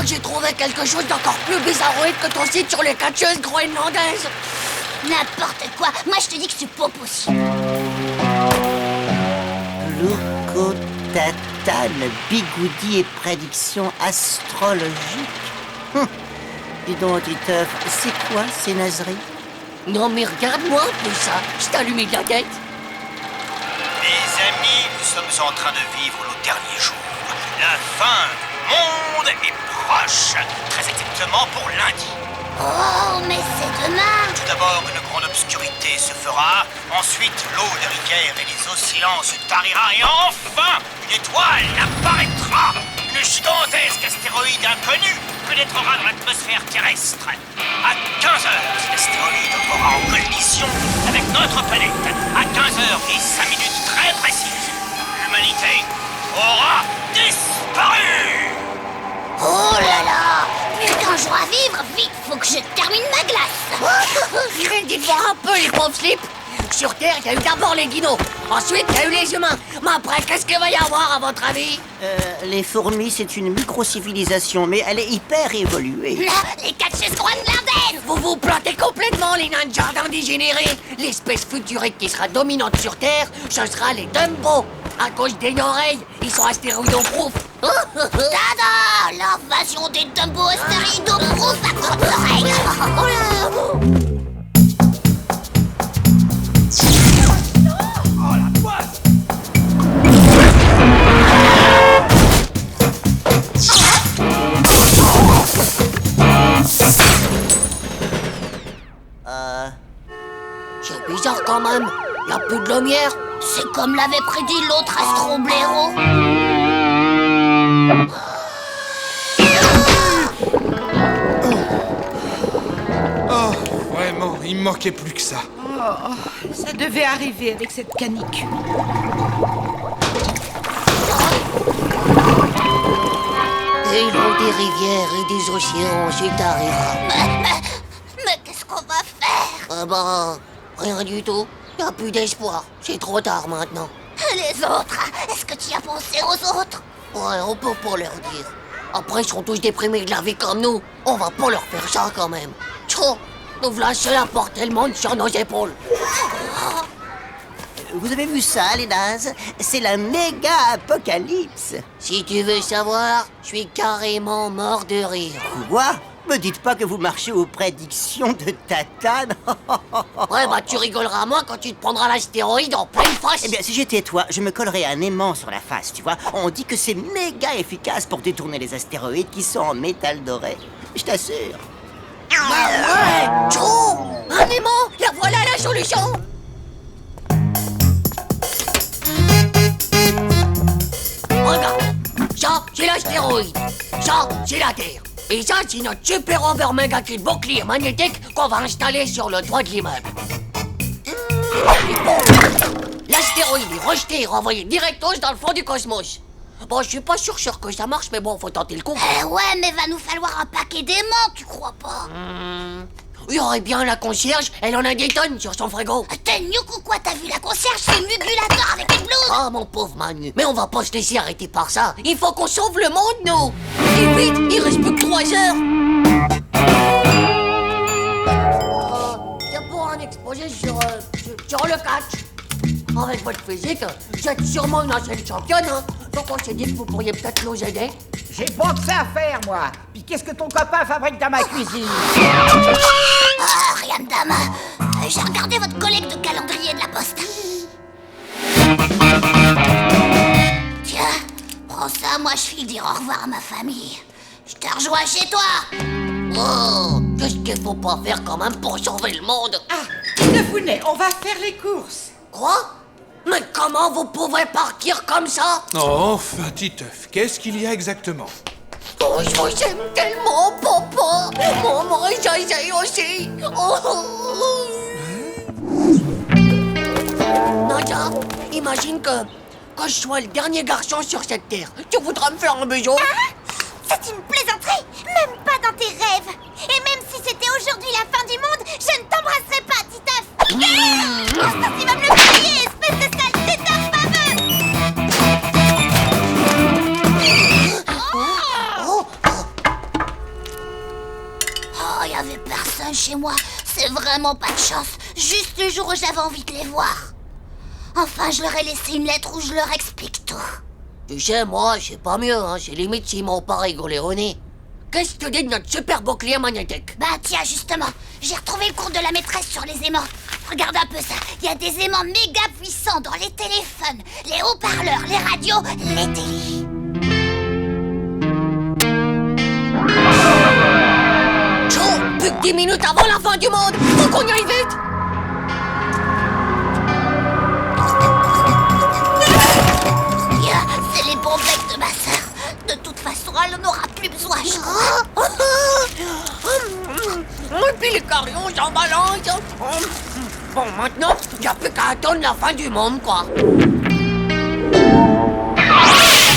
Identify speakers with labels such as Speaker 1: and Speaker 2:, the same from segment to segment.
Speaker 1: crois que j'ai trouvé quelque chose d'encore plus bizarroïde que ton site sur les catcheuses groenlandaises.
Speaker 2: N'importe quoi. Moi, je te dis que c'est pas possible.
Speaker 3: Glucotatane, bigoudi et prédiction astrologique. Dis donc, Titeuf, c'est quoi ces nazeries?
Speaker 1: Non mais regarde-moi un peu ça, je t'allume de la tête.
Speaker 4: Les amis, nous sommes en train de vivre nos derniers jours. La fin du monde est proche. Très exactement pour lundi.
Speaker 2: Oh, mais c'est demain.
Speaker 4: Tout d'abord, une grande obscurité se fera. Ensuite, l'eau des rivières et les océans se tarira. Et enfin, une étoile apparaîtra. Une gigantesque astéroïde inconnue pénétrera dans l'atmosphère terrestre. À 15h, cet astéroïde aura en collision avec notre planète. À 15h et 5 minutes très précises, l'humanité aura disparu.
Speaker 2: Oh là là. Plus qu'un jour à vivre, vite, faut que je termine ma glace.
Speaker 1: Dites voir un peu les pauvres slips. Sur Terre, il y a eu d'abord les dinos. Ensuite, il y a eu les humains. Mais après, qu'est-ce qu'il va y avoir, à votre avis?
Speaker 3: Les fourmis, c'est une micro-civilisation, mais elle est hyper évoluée.
Speaker 2: Là, les catcheuses groenlandaises.
Speaker 1: Vous vous plantez complètement, les nains de jardin dégénérés. L'espèce futurique qui sera dominante sur Terre, ce sera les Dumbo. À cause des oreilles, ils sont astéroïdoproof.
Speaker 2: Tada! L'invasion des Dumbo astéroïdoproof à grande oreille. Oh là.
Speaker 4: Oh la poisse!
Speaker 1: C'est bizarre quand même. Y a plus de lumière.
Speaker 2: C'est comme l'avait prédit l'autre astroblaireau.
Speaker 5: Oh, vraiment, il me manquait plus que ça.
Speaker 6: Oh, ça devait arriver avec cette canicule.
Speaker 1: Et l'eau des rivières et des océans se tarira.
Speaker 2: Mais qu'est-ce qu'on va faire?
Speaker 1: Ah bah, rien du tout. Y a plus d'espoir. C'est trop tard maintenant.
Speaker 2: Les autres, est-ce que tu as pensé aux autres?
Speaker 1: Ouais, on peut pas leur dire. Après, ils seront tous déprimés de la vie comme nous. On va pas leur faire ça quand même. Tchou, nous voilà seuls à porter le monde sur nos épaules.
Speaker 3: Vous avez vu ça, les nazes? C'est la méga apocalypse.
Speaker 1: Si tu veux savoir, je suis carrément mort de rire.
Speaker 3: Quoi? Me dites pas que vous marchez aux prédictions de Tatane.
Speaker 1: Ouais, bah tu rigoleras moins quand tu te prendras l'astéroïde en pleine face.
Speaker 3: Eh bien, si j'étais toi, je me collerais un aimant sur la face, tu vois. On dit que c'est méga efficace pour détourner les astéroïdes qui sont en métal doré. Je t'assure.
Speaker 1: Bah ouais, Tchou, un aimant, la voilà la solution. Regarde, ça c'est l'astéroïde, ça c'est la Terre. Et ça, c'est notre super over méga kit bouclier magnétique qu'on va installer sur le toit de l'immeuble. L'astéroïde est rejeté et renvoyé directos dans le fond du cosmos. Bon, je suis pas sûr que ça marche, mais bon, faut tenter le coup.
Speaker 2: Ouais, mais va nous falloir un paquet d'aimants, tu crois pas?
Speaker 1: Il y aurait bien la concierge, elle en a des tonnes sur son frigo.
Speaker 2: T'es nuque ou quoi? T'as vu la concierge? C'est Mugulator avec une blouse.
Speaker 1: Ah, mon pauvre Manu, mais on va pas se laisser arrêter par ça. Il faut qu'on sauve le monde, nous. Et vite, il reste plus que 3 heures. C'est pour un exposé sur le catch. Avec votre physique, vous êtes sûrement une ancienne championne, hein. Donc on s'est dit que vous pourriez peut-être nous aider.
Speaker 7: J'ai pas que ça à faire, moi. Puis qu'est-ce que ton copain fabrique dans ma cuisine?
Speaker 2: Ah, rien de dame. J'ai regardé votre collègue de calendrier de la poste. Tiens, prends ça, moi je file dire au revoir à ma famille. Je te rejoins chez toi.
Speaker 1: Oh, qu'est-ce qu'il faut pas faire quand même pour sauver le monde?
Speaker 6: Ah, Titeufounet, on va faire les courses.
Speaker 1: Quoi? Mais comment vous pouvez partir comme ça?
Speaker 5: Oh, enfin, Titeuf, qu'est-ce qu'il y a exactement?
Speaker 1: Oh, je vous aime tellement, papa. Maman, j'essaye aussi. Oh. Nadia, imagine que je sois le dernier garçon sur cette terre. Tu voudras me faire un bisou?
Speaker 2: C'est une plaisanterie. Même pas dans tes rêves. Et même si c'était aujourd'hui la fin du monde, je ne t'embrasserai pas, Titeuf. Constance, il va me le payer, espèce de sale Titeuf baveux. vraiment pas de chance. Juste le jour où j'avais envie de les voir. Enfin, je leur ai laissé une lettre où je leur explique tout.
Speaker 1: Tu sais, moi, c'est pas mieux, hein. C'est limite s'ils m'ont pas rigolé au nez. Qu'est-ce que tu dis de notre super bouclier magnétique?
Speaker 2: Bah tiens, justement, j'ai retrouvé le cours de la maîtresse sur les aimants. Regarde un peu ça. Il y a des aimants méga puissants dans les téléphones, les haut-parleurs, les radios, les télés.
Speaker 1: Joe, plus que 10 minutes avant la fin du monde. Faut qu'on y aille vite.
Speaker 2: C'est les bombettes de ma sœur. De toute façon, elle n'en aura plus besoin, je crois.
Speaker 1: Et puis les carillons s'en balancent. Bon, maintenant, il n'y a plus qu'à attendre la fin du monde, quoi.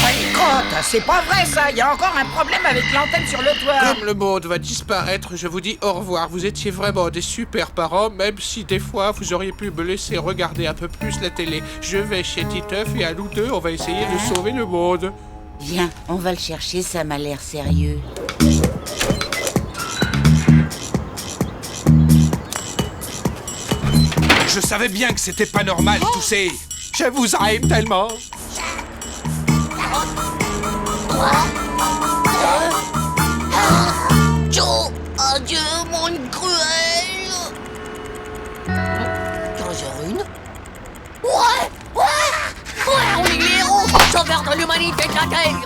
Speaker 7: Écoute, c'est pas vrai ça. Il y a encore un problème avec l'antenne sur le toit.
Speaker 5: Comme le monde va disparaître, je vous dis au revoir. Vous étiez vraiment des super parents, même si des fois vous auriez pu me laisser regarder un peu plus la télé. Je vais chez Titeuf et à nous deux, on va essayer de sauver le monde.
Speaker 6: Viens, on va le chercher, ça m'a l'air sérieux.
Speaker 5: Je savais bien que c'était pas normal, tous ces... Je vous aime tellement.
Speaker 1: Joe, adieu, monde cruel. 15h01. Ouais, on est les héros, sauveurs de l'humanité de la Terre.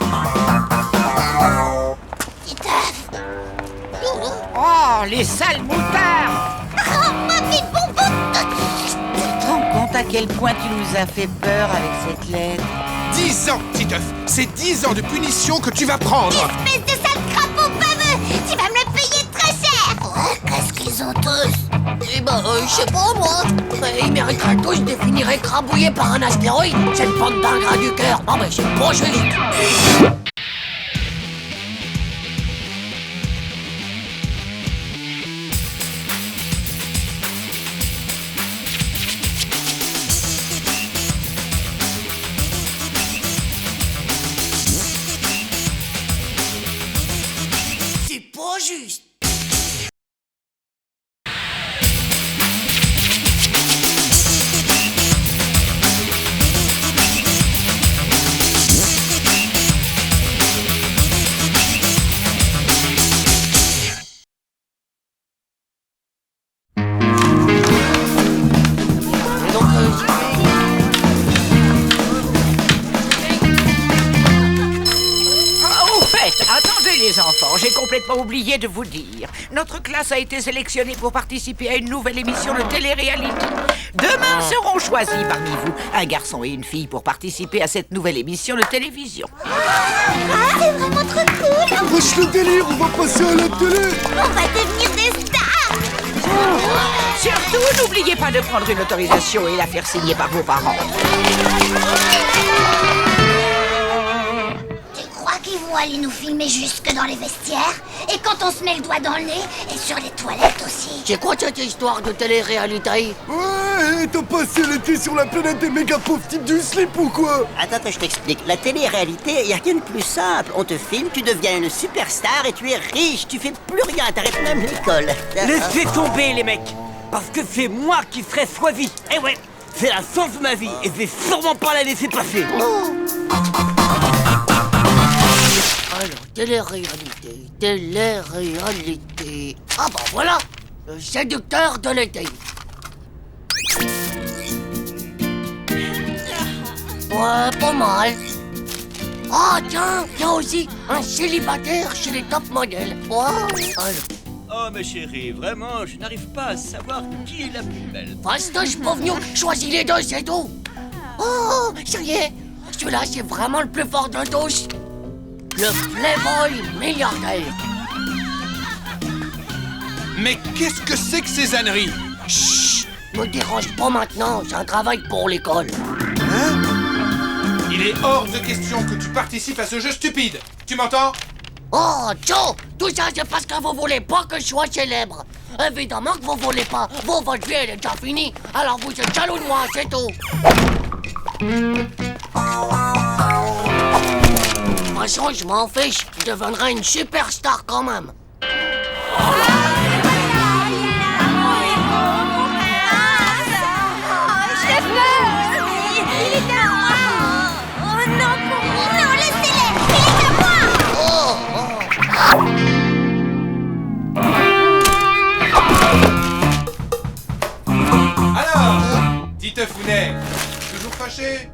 Speaker 7: Oh, les sales moutards.
Speaker 2: Oh, mamie bonbon.
Speaker 6: Tu te rends compte à quel point tu nous as fait peur avec cette lettre?
Speaker 5: 10 ans, Titeuf. C'est 10 ans de punition que tu vas prendre.
Speaker 2: Espèce de sale crapaud baveux. Tu vas me le payer très cher. Qu'est-ce qu'ils ont tous?
Speaker 1: Eh ben, je sais pas, moi. Mais ils mériteraient tous de finir écrabouillés par un astéroïde. Cette bande d'ingrats du cœur. Non, mais c'est bon, je vais vite. C'est pas juste. Et donc,
Speaker 7: Au fait, attendez les enfants, j'ai complètement oublié de vous dire. Notre classe a été sélectionnée pour participer à une nouvelle émission de télé-réalité. Demain seront choisis parmi vous un garçon et une fille pour participer à cette nouvelle émission de télévision.
Speaker 2: C'est vraiment trop cool.
Speaker 8: Wesh le délire, on va passer à la télé.
Speaker 2: On va devenir des stars.
Speaker 7: Surtout, n'oubliez pas de prendre une autorisation et la faire signer par vos parents.
Speaker 2: Tu crois qu'ils vont aller nous filmer jusque dans les vestiaires? Et quand on se met le doigt dans le nez? Et sur les toilettes aussi?
Speaker 1: c'est quoi cette histoire de télé-réalité?
Speaker 8: Ouais, t'as passé l'été sur la planète des méga pauvres types du slip ou quoi?
Speaker 3: Attends que je t'explique. La télé-réalité, y a rien de plus simple. On te filme, tu deviens une superstar et tu es riche. Tu fais plus rien, t'arrêtes même l'école.
Speaker 9: Laissez tomber les mecs, parce que c'est moi qui ferai choisi. Eh ouais, c'est la chance de ma vie et je vais sûrement pas la laisser passer.
Speaker 1: Alors, télé-réalité. Ah bah voilà, le séducteur de l'été. Ouais, pas mal. Ah tiens, il y a aussi un célibataire chez les top modèles. Wow. Alors,
Speaker 9: Oh ma chérie, vraiment, je n'arrive pas à savoir qui est la plus belle.
Speaker 1: fastoche pauvre, choisis les deux, c'est tout. Oh, ça y est, celui-là c'est vraiment le plus fort de tous. Le playboy milliardaire.
Speaker 5: Mais qu'est-ce que c'est que ces âneries?
Speaker 1: Chut, me dérange pas maintenant, j'ai un travail pour l'école.
Speaker 5: Il est hors de question que tu participes à ce jeu stupide. Tu m'entends?
Speaker 1: Oh, Joe, tout ça c'est parce que vous voulez pas que je sois célèbre. Évidemment que vous voulez pas. Vous, votre vie elle est déjà finie. Alors vous êtes jaloux de moi, c'est tout. De toute façon, je m'en fiche. Je deviendrai une superstar quand même.
Speaker 10: Titefounet. Toujours fâché?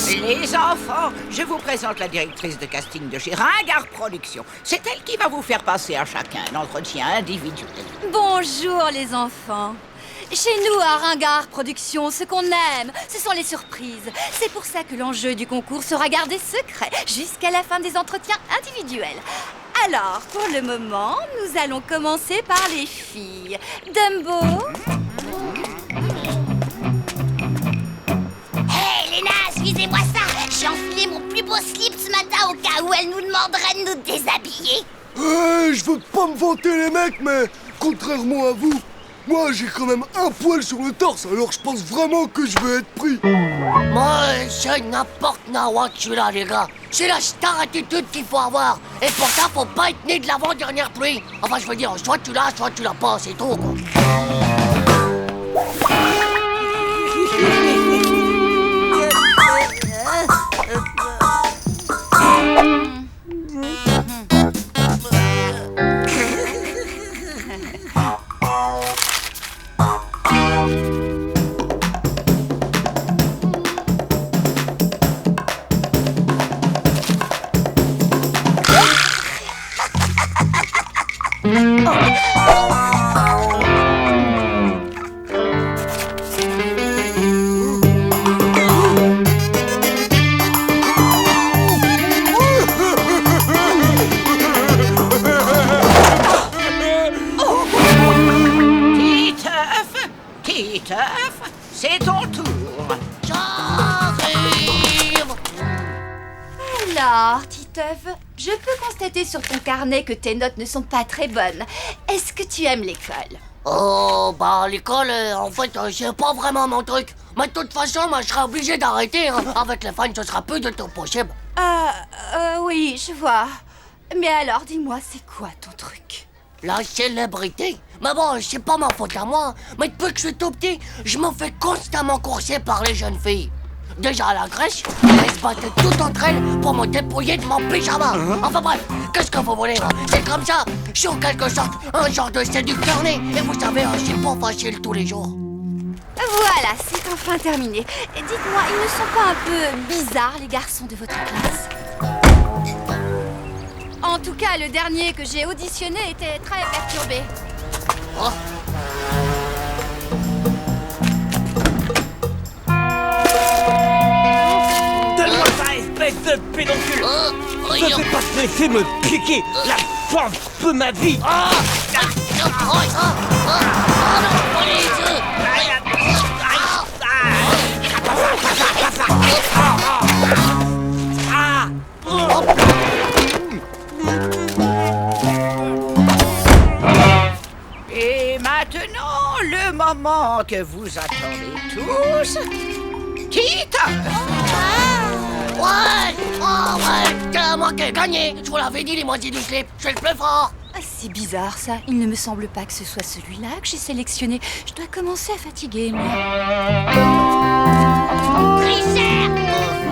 Speaker 7: Les enfants, je vous présente la directrice de casting de chez Ringard Productions. C'est elle qui va vous faire passer à chacun un entretien individuel.
Speaker 11: Bonjour les enfants. Chez nous, à Ringard Productions, ce qu'on aime, ce sont les surprises. C'est pour ça que l'enjeu du concours sera gardé secret jusqu'à la fin des entretiens individuels. Alors, pour le moment, nous allons commencer par les filles. Dumbo.
Speaker 2: Hé, les nazes, visez-moi ça! J'ai enfilé mon plus beau slip ce matin au cas où elle nous demanderait de nous déshabiller.
Speaker 8: Je veux pas me vanter les mecs, mais contrairement à vous, moi j'ai quand même un poil sur le torse, alors je pense vraiment que je vais être pris.
Speaker 1: Moi, c'est n'importe quoi que je suis là, les gars. C'est la star attitude qu'il faut avoir. Et pour ça, faut pas être né de l'avant-dernière pluie. Enfin, je veux dire, soit tu l'as pas, c'est tout, quoi.
Speaker 7: Titeuf, c'est ton tour.
Speaker 1: J'arrive.
Speaker 11: Alors, Titeuf, je peux constater sur ton carnet que tes notes ne sont pas très bonnes. Est-ce que tu aimes l'école?
Speaker 1: Oh, bah, l'école, en fait, c'est pas vraiment mon truc. Mais de toute façon, moi, je serai obligé d'arrêter, hein. Avec les fans, ce sera plus du tout possible.
Speaker 11: Oui, je vois. Mais alors, dis-moi, c'est quoi ton truc?
Speaker 1: La célébrité. Mais bon, c'est pas ma faute à moi. Mais depuis que je suis tout petit, je me fais constamment courser par les jeunes filles. Déjà à la crèche, elles se battaient toutes entre elles pour me dépouiller de mon pyjama. Enfin bref, qu'est-ce que vous voulez, hein? C'est comme ça. Je suis en quelque sorte un genre de séducteur né. Et vous savez, c'est pas facile tous les jours.
Speaker 11: Voilà, c'est enfin terminé. Dites-moi, ils ne sont pas un peu bizarres, les garçons de votre classe? En tout cas, le dernier que j'ai auditionné était très perturbé.
Speaker 1: Oh.
Speaker 9: Donne-moi ça, espèce de pédoncule! Je ne vais pas te laisser me piquer! La forme peut ma vie!
Speaker 7: Et maintenant, le moment que vous attendez tous. Titeuf!
Speaker 1: Ouais! Oh ouais! C'est moi qui ai gagné! Je vous l'avais dit, les moitiés du slip! Je suis le plus fort!
Speaker 11: C'est bizarre ça, il ne me semble pas que ce soit celui-là que j'ai sélectionné. Je dois commencer à fatiguer, moi.
Speaker 2: Tricheur!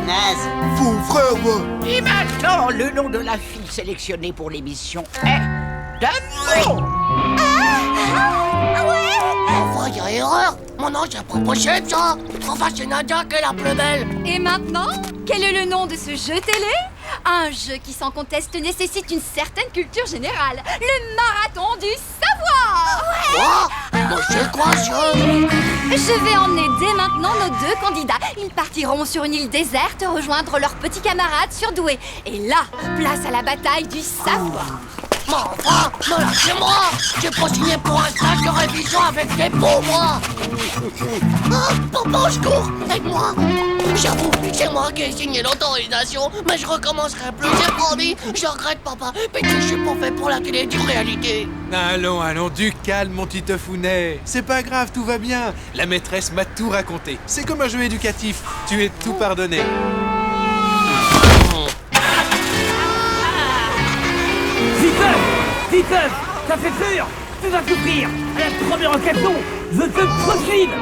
Speaker 3: Naze.
Speaker 8: Faux frère, va.
Speaker 7: Et maintenant, le nom de la fille sélectionnée pour l'émission est Dumbo!
Speaker 1: Enfin, y a erreur! Mon nom, c'est pas possible, ça! Enfin, c'est Nadia qui est la plus belle!
Speaker 11: Et maintenant, quel est le nom de ce jeu télé? Un jeu qui sans conteste nécessite une certaine culture générale. Le marathon du savoir!
Speaker 1: Quoi? Mais c'est quoi ça?
Speaker 11: Je vais emmener dès maintenant nos deux candidats. Ils partiront sur une île déserte rejoindre leurs petits camarades surdoués. Et là, place à la bataille du savoir.
Speaker 1: Mais enfin, me lâchez-moi! J'ai pas signé pour un stage de révision avec des beaux, moi! Ah, papa, au secours! Aide-moi! J'avoue, c'est moi qui ai signé l'autorisation, mais je recommencerai plus, j'ai promis! Je regrette, papa, mais je suis pas fait pour la télé-réalité!
Speaker 10: Allons, du calme, mon Titefounet. C'est pas grave, tout va bien. La maîtresse m'a tout raconté. C'est comme un jeu éducatif. Tu es tout pardonné.
Speaker 9: Titeuf, ça fait peur! Tu vas souffrir! À la première occasion, je te poursuivre!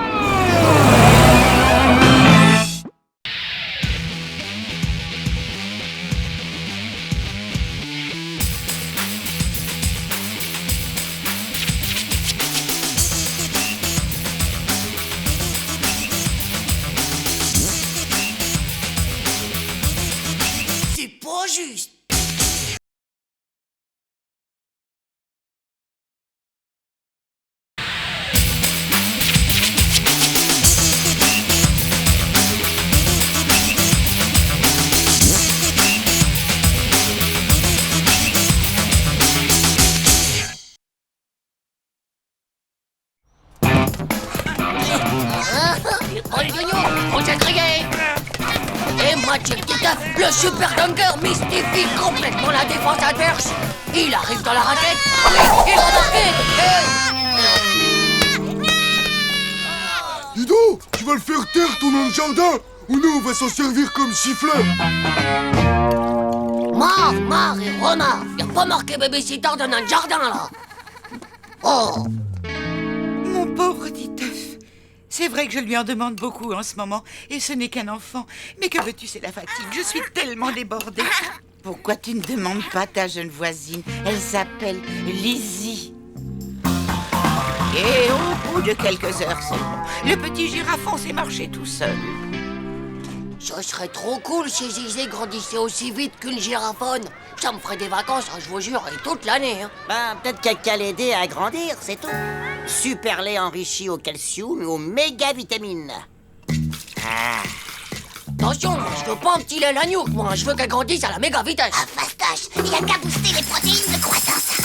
Speaker 1: Oh les oignons, on s'est crié. Et Mathieu Titeuf, le super dunker, mystifie complètement la défense adverse. Il arrive dans la raquette. Oui, il va marquer.
Speaker 8: Dis donc, tu vas le faire taire ton nom de jardin, ou nous on va s'en servir comme sifflet.
Speaker 1: Marre et remarre. Y'a pas marqué babysitter dans notre jardin là. Oh.
Speaker 7: Mon pauvre Titeuf. C'est vrai que je lui en demande beaucoup en ce moment, et ce n'est qu'un enfant. Mais que veux-tu, c'est la fatigue. Je suis tellement débordée. Pourquoi tu ne demandes pas ta jeune voisine? Elle s'appelle Lizzie. Et au bout de quelques heures seulement, le petit girafon s'est marché tout seul.
Speaker 1: Ce serait trop cool si Zizi grandissait aussi vite qu'une girafone. Ça me ferait des vacances, hein, je vous jure, et toute l'année. Hein.
Speaker 3: Ben, peut-être qu'elle qu'à l'aider à grandir, c'est tout. Super lait enrichi au calcium et aux méga vitamines. Ah.
Speaker 1: Attention, je veux pas un petit lait l'agneau, moi, je veux qu'elle grandisse à la méga vitesse.
Speaker 2: Ah, fastoche, il y a qu'à booster les protéines de croissance.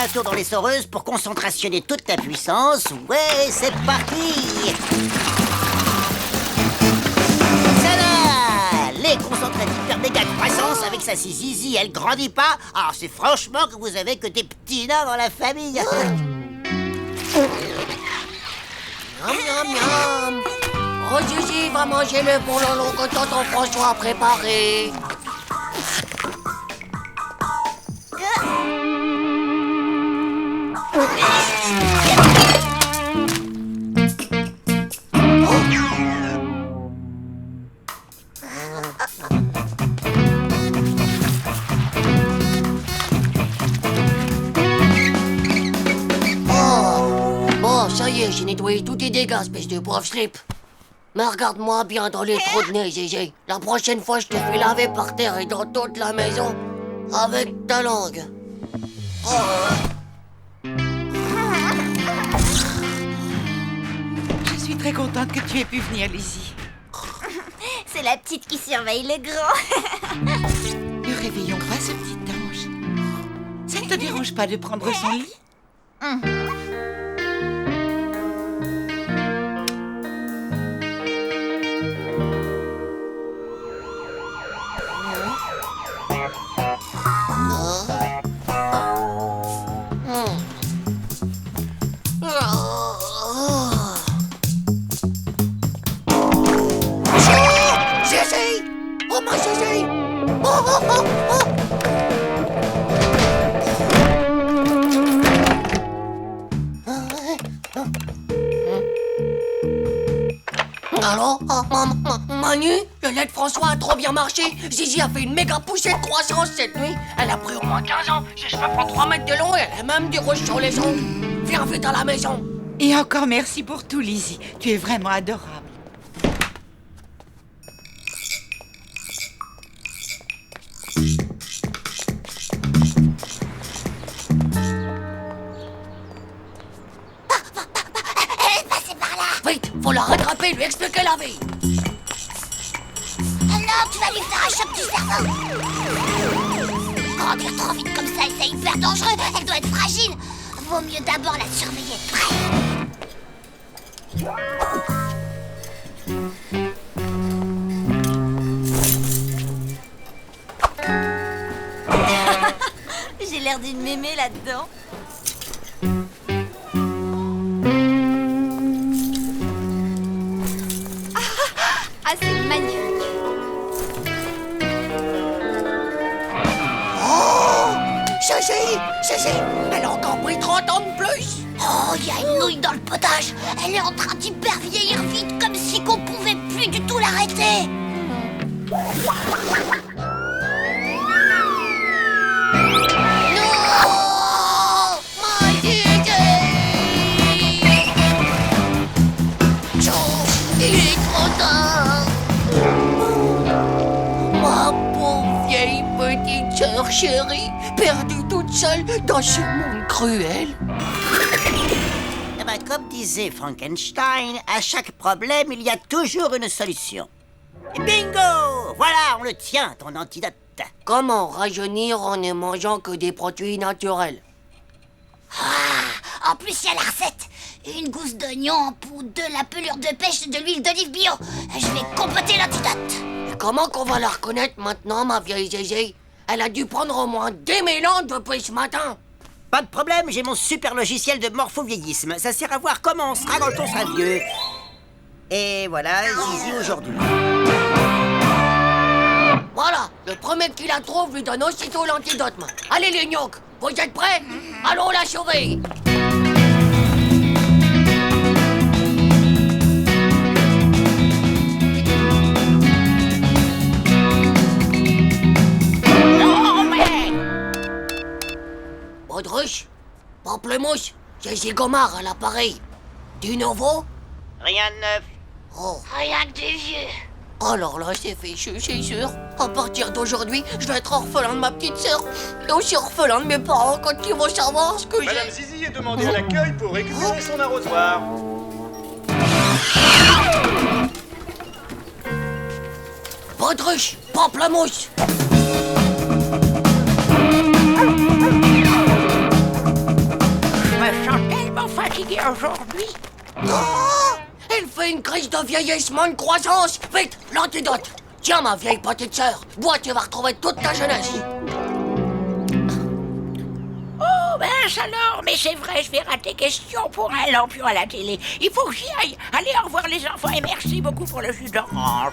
Speaker 3: Un tour dans les soreuses pour concentrationner toute ta puissance. Ouais, c'est parti. Les concentrés d'hyper méga croissance avec sa Zizi, elle grandit pas. Alors c'est franchement que vous avez que des petits nains dans la famille.
Speaker 1: Miam, miam, miam. Oh, Zizi va manger le bon lolo que tonton François a préparé. Ça y est, j'ai nettoyé tous tes dégâts, espèce de pauvre slip. Mais regarde-moi bien dans les trous de nez, Zizi. La prochaine fois, je te fais laver par terre et dans toute la maison avec ta langue.
Speaker 7: Je suis très contente que tu aies pu venir, Lizzie.
Speaker 2: C'est la petite qui surveille le grand.
Speaker 7: Ne réveillons pas ce petit ange. Ça ne te dérange pas de prendre son lit?
Speaker 1: Oh ma Zizi! Oh. Allô? Manu? Le lait de François a trop bien marché. Zizi a fait une méga poussée de croissance cette nuit. Elle a pris au moins 15 ans. Ses cheveux font 3 mètres de long et elle a même du rouge sur les ongles. Viens vite à la maison.
Speaker 7: Et encore merci pour tout, Lizzie. Tu es vraiment adorable.
Speaker 1: Vite, faut la rattraper, lui expliquer la vie.
Speaker 2: Non, tu vas lui faire un choc du cerveau. Grandir trop vite comme ça, c'est hyper dangereux. Elle doit être fragile. Vaut mieux d'abord la surveiller de près. J'ai l'air d'une mémé là-dedans.
Speaker 11: Ah, c'est magnifique.
Speaker 1: Oh! Zizi, elle a encore pris 30 ans de plus.
Speaker 2: Oh, il y a une nouille dans le potage. Elle est en train d'hyper vieillir vite, comme si qu'on pouvait plus du tout l'arrêter.
Speaker 1: Non! Ma Zizi! Il est trop tard. Ma pauvre vieille petite sœur chérie, perdue toute seule dans ce monde cruel.
Speaker 3: Eh ben, comme disait Frankenstein, à chaque problème, il y a toujours une solution. Bingo! Voilà, on le tient, ton antidote.
Speaker 1: Comment rajeunir en ne mangeant que des produits naturels?
Speaker 2: Ah, en plus, il y a la recette. Une gousse d'oignon en poudre, de la pelure de pêche et de l'huile d'olive bio. Je vais compoter l'antidote.
Speaker 1: Et comment qu'on va la reconnaître maintenant, ma vieille Zézé? Elle a dû prendre au moins 10 000 ans depuis ce matin.
Speaker 3: Pas de problème, j'ai mon super logiciel de morpho-vieillisme. Ça sert à voir comment on sera quand on sera vieux. Et voilà, Zizi aujourd'hui.
Speaker 1: Voilà, le premier qui la trouve lui donne aussitôt l'antidote. Allez les gnocchs, vous êtes prêts? Allons la sauver. Baudruche, Pamplemousse, j'ai Zigomar à l'appareil. Du nouveau?
Speaker 3: Rien de neuf.
Speaker 1: Oh.
Speaker 2: Rien que du vieux.
Speaker 1: Alors là, c'est fichu, c'est sûr. À partir d'aujourd'hui, je vais être orphelin de ma petite sœur. Et aussi orphelin de mes parents quand ils vont savoir ce que j'ai.
Speaker 12: Madame Zizi est demandée à l'accueil pour récupérer son arrosoir.
Speaker 1: Baudruche, Pamplemousse.
Speaker 7: Je me sens tellement fatiguée aujourd'hui.
Speaker 1: Oh, elle fait une crise de vieillissement de croissance. Vite, l'antidote. Tiens, ma vieille petite sœur, bois, tu vas retrouver toute ta jeunesse.
Speaker 7: Oh, mince alors, mais c'est vrai, je vais rater question pour un lampion à la télé. Il faut que j'y aille. Allez, au revoir les enfants et merci beaucoup pour le jus d'orange.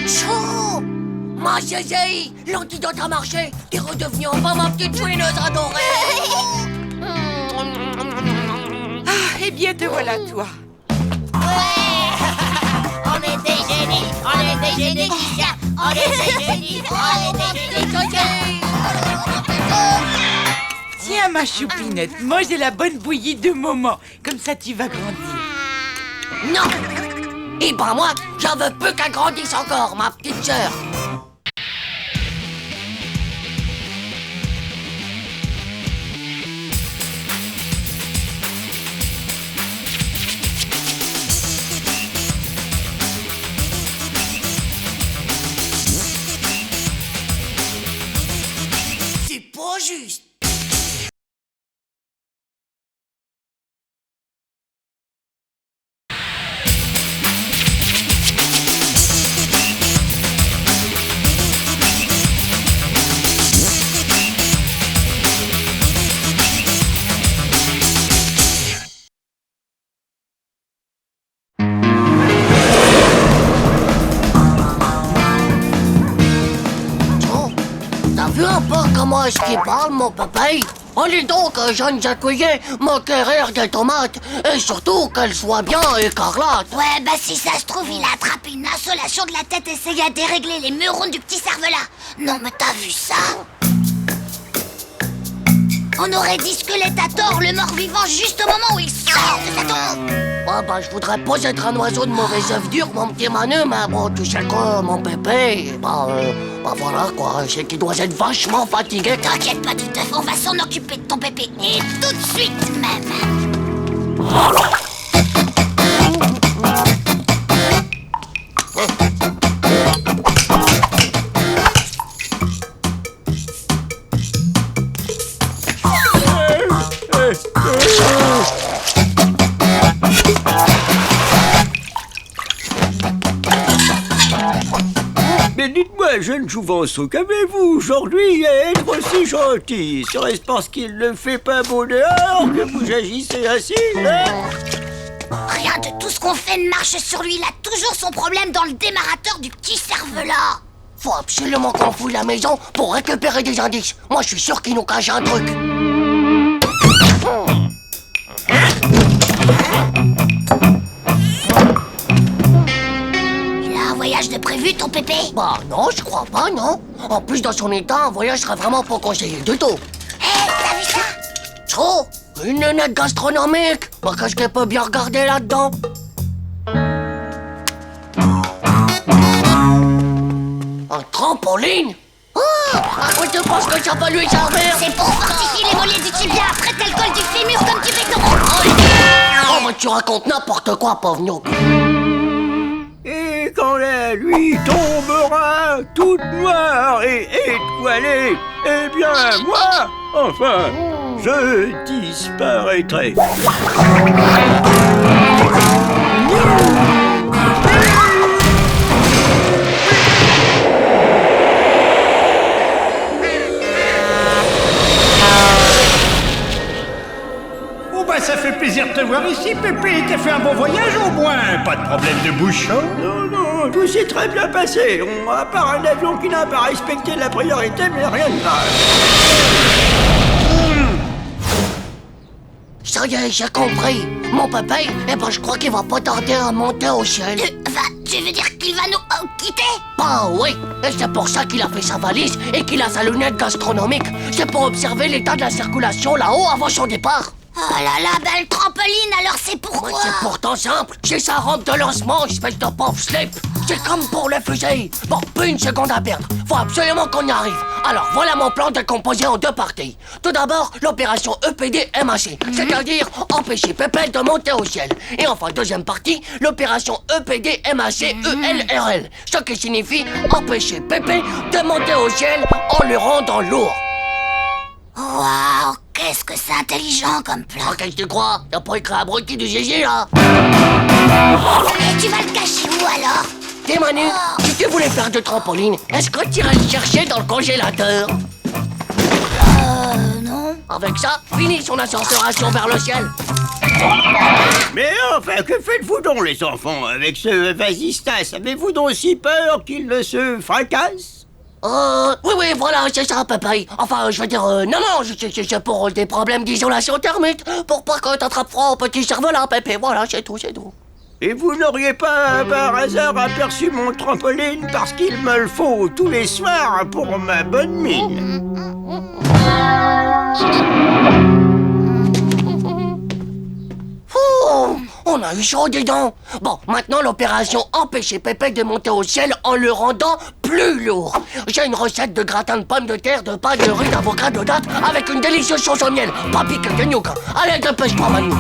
Speaker 1: Chou! Ma Zézé, l'antidote a marché. T'es redevenue enfin ma petite chouineuse adorée.
Speaker 7: Ah, eh bien, te voilà, toi.
Speaker 2: On est des génies, on est des généticiens, on est des génies, on est des génies.
Speaker 6: Tiens, ma choupinette, mange de la bonne bouillie de moment. Comme ça, tu vas grandir.
Speaker 1: Non! Et ben moi, j'en veux plus qu'elle grandisse encore, ma petite sœur. C'est pas juste. T'as vu un peu comment est-ce qu'il parle, mon pépé? Allez donc, jeune jacouillet, m'acquérir des tomates. Et surtout qu'elles soient bien écarlates.
Speaker 2: Ouais, bah si ça se trouve, il a attrapé une insolation de la tête et essayé à dérégler les neurones du petit cervelas. Non, mais t'as vu ça? On aurait dit Squelettator, le mort-vivant, juste au moment où il sort de sa tombe.
Speaker 1: Ah bah, je voudrais pas être un oiseau de mauvais œuf dur, mon petit Manu, mais bon, tu sais quoi, mon pépé, bah voilà quoi, c'est qu'il doit être vachement fatigué.
Speaker 2: T'inquiète pas, Titeuf, on va s'en occuper de ton pépé, et tout de suite même.
Speaker 9: Mais dites-moi, jeune jouvenceau, qu'avez-vous aujourd'hui à être aussi gentil? Serait-ce parce qu'il ne fait pas beau dehors que vous agissez ainsi, hein?
Speaker 2: Rien de tout ce qu'on fait ne marche sur lui, il a toujours son problème dans le démarrateur du petit cervelas.
Speaker 1: Faut absolument qu'on fouille la maison pour récupérer des indices. Moi, je suis sûr qu'il nous cache un truc.
Speaker 2: Il a un voyage de prévu, ton pépé?
Speaker 1: Bah non, je crois pas, non. En plus, dans son état, un voyage serait vraiment pas conseillé du tout.
Speaker 2: Hé, t'as vu ça?
Speaker 1: Trop, une lunette gastronomique. Bah qu'est-ce qu'elle peut bien regarder là-dedans? Un trampoline? Ah, à quoi tu penses que ça va lui servir?
Speaker 2: C'est pour fortifier les mollets du tibia, après t'as le col du fémur comme du béton.
Speaker 1: Oh, bah tu racontes n'importe quoi, pauvre gnoc.
Speaker 9: quand la nuit tombera toute noire et étoilée, eh bien moi, enfin, je disparaîtrai.
Speaker 12: Oh bah ça fait plaisir de te voir ici, Pépé. T'as fait un bon voyage au moins. Pas de problème de bouchon.
Speaker 9: Non, tout s'est très bien passé. À part un avion qui n'a pas respecté la priorité, mais rien de grave.
Speaker 1: Ça y est, j'ai compris. Mon papa, eh ben je crois qu'il va pas tarder à monter au ciel.
Speaker 2: Tu veux dire qu'il va nous quitter?
Speaker 1: Bah oui, et c'est pour ça qu'il a fait sa valise et qu'il a sa lunette gastronomique. C'est pour observer l'état de la circulation là-haut avant son départ.
Speaker 2: Oh là là, belle trampoline, alors c'est pourquoi?
Speaker 1: Ouais, c'est pourtant simple. J'ai sa rampe de lancement, espèce de pauvre slip. C'est comme pour le fusil. Bon, plus une seconde à perdre. Faut absolument qu'on y arrive. Alors, voilà mon plan décomposé en deux parties. Tout d'abord, l'opération EPD-MAC, c'est-à-dire empêcher Pépé de monter au ciel. Et enfin, deuxième partie, l'opération EPD-MAC-ELRL, ce qui signifie empêcher Pépé de monter au ciel en le rendant lourd.
Speaker 2: Waouh, qu'est-ce que c'est intelligent comme plan.
Speaker 1: Oh, qu'est-ce que tu crois? T'as pas écrit abruti du zizi, là?
Speaker 2: Et tu vas le cacher où alors?
Speaker 1: T'es Manu, si tu voulais faire de trampoline, est-ce que tu irais le chercher dans le congélateur?
Speaker 2: Non.
Speaker 1: Avec ça, fini son ascension vers le ciel.
Speaker 9: Mais enfin, que faites-vous donc, les enfants, avec ce vasistas? Avez-vous donc si peur qu'il ne se fracasse?
Speaker 1: Oui, voilà, c'est ça, Pépé. Enfin, je veux dire, non, c'est pour des problèmes d'isolation thermique, pour pas que t'attrapes froid au petit cerveau-là, Pépé, voilà, c'est tout.
Speaker 9: Et vous n'auriez pas, par hasard, aperçu mon trampoline parce qu'il me le faut tous les soirs pour ma bonne mine?
Speaker 1: On a eu chaud, dis donc. Bon, maintenant l'opération empêcher Pépé de monter au ciel en le rendant plus lourd. J'ai une recette de gratin de pommes de terre, de pâte, de riz, d'avocat, de dattes, avec une délicieuse sauce au miel. Pas pique de gnoc. Allez, dépêche-toi, Manu.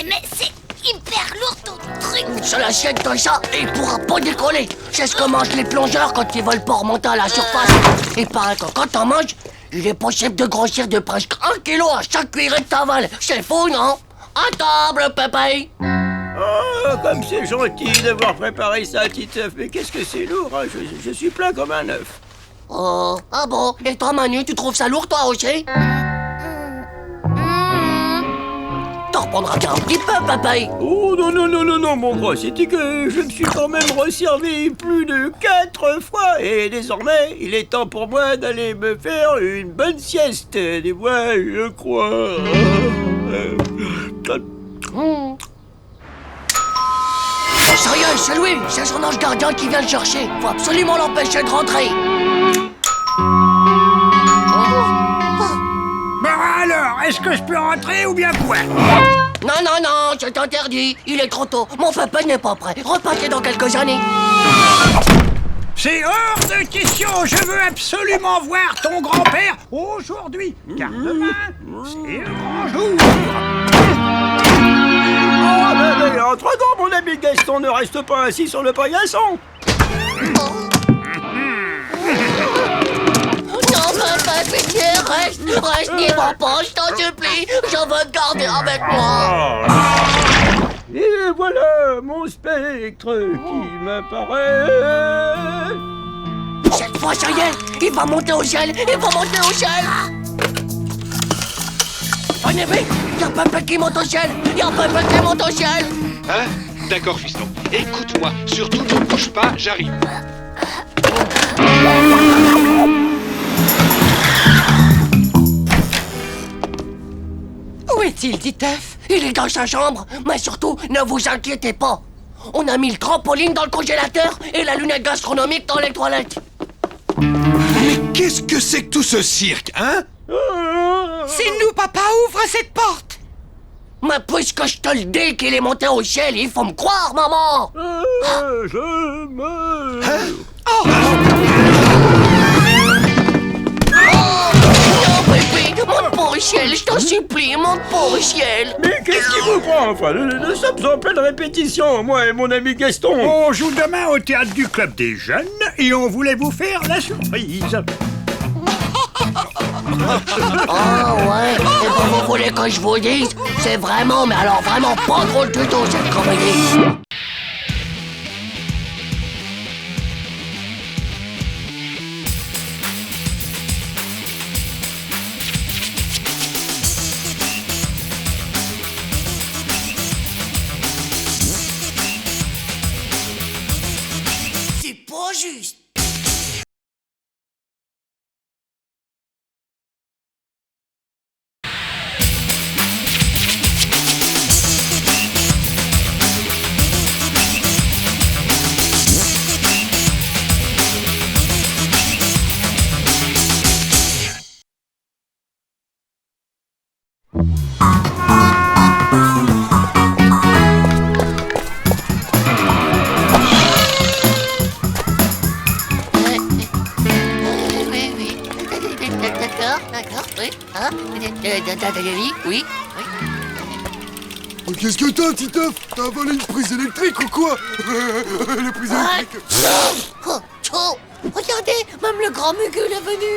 Speaker 2: Mais c'est hyper lourd ton truc.
Speaker 1: Une seule assiette de ça et il pourra pas décoller. C'est ce que mangent les plongeurs quand ils veulent pas remonter à la surface. Il paraît que quand t'en manges, il est possible de grossir de presque 1 kilo à chaque cuillerée de t'avales. C'est fou, non? À table, Pépé.
Speaker 9: Oh, comme c'est gentil d'avoir préparé ça, Titeuf. Mais qu'est-ce que c'est lourd, hein? Je suis plein comme un œuf.
Speaker 1: Oh, ah bon? Et toi, Manu, tu trouves ça lourd, toi aussi? T'en reprendras bien un petit peu, Pépé.
Speaker 9: Oh, non, mon gros, c'était que je me suis quand même resservi plus de 4 fois. Et désormais, il est temps pour moi d'aller me faire une bonne sieste. Et moi, je crois...
Speaker 1: Ça y est, c'est lui. C'est son ange gardien qui vient le chercher. Faut absolument l'empêcher de rentrer.
Speaker 12: Bah alors, est-ce que je peux rentrer ou bien quoi?
Speaker 1: Non, c'est interdit. Il est trop tôt. Mon papa n'est pas prêt. Repassez dans quelques années.
Speaker 12: C'est hors de question. Je veux absolument voir ton grand-père aujourd'hui. Car demain, c'est le grand jour.
Speaker 9: Oh, mais entre-temps, mon ami Gaston, ne reste pas assis sur le paillasson.
Speaker 1: Non, papa, pitié, reste, n'y va pas, je t'en supplie. Je veux te garder avec moi.
Speaker 9: Et voilà mon spectre qui m'apparaît.
Speaker 1: Cette fois, ça y est, il va monter au ciel. Venez vite, y'a Pépé qui monte au ciel.
Speaker 5: Hein? D'accord, fiston. Écoute-moi, surtout ne bouge pas, j'arrive.
Speaker 1: Où est-il, Titeuf? Il est dans sa chambre, mais surtout, ne vous inquiétez pas. On a mis le trampoline dans le congélateur et la lunette gastronomique dans les toilettes.
Speaker 10: Mais qu'est-ce que c'est que tout ce cirque, hein?
Speaker 7: C'est nous, papa, ouvre cette porte.
Speaker 1: Mais puisque je te le dis qu'il est monté au ciel, il faut me croire, maman.
Speaker 9: Je me...
Speaker 10: Hein?
Speaker 1: Oh, non, Pépé, Monte pas au ciel, je t'en supplie, monte pas au ciel.
Speaker 9: Mais qu'est-ce qui vous prend? Enfin, nous sommes en pleine répétition, moi et mon ami Gaston.
Speaker 12: On joue demain au théâtre du Club des Jeunes et on voulait vous faire la surprise.
Speaker 1: Ah ouais, et ben vous voulez que je vous dise, c'est vraiment, mais alors vraiment pas drôle du tout cette comédie. C'est pas juste. D'accord, oui. Hein? Oui.
Speaker 8: Qu'est-ce que t'as, Titeuf? T'as avalé une prise électrique ou quoi? La prise électrique.
Speaker 1: Oh, regardez, même le grand Mugul est venu.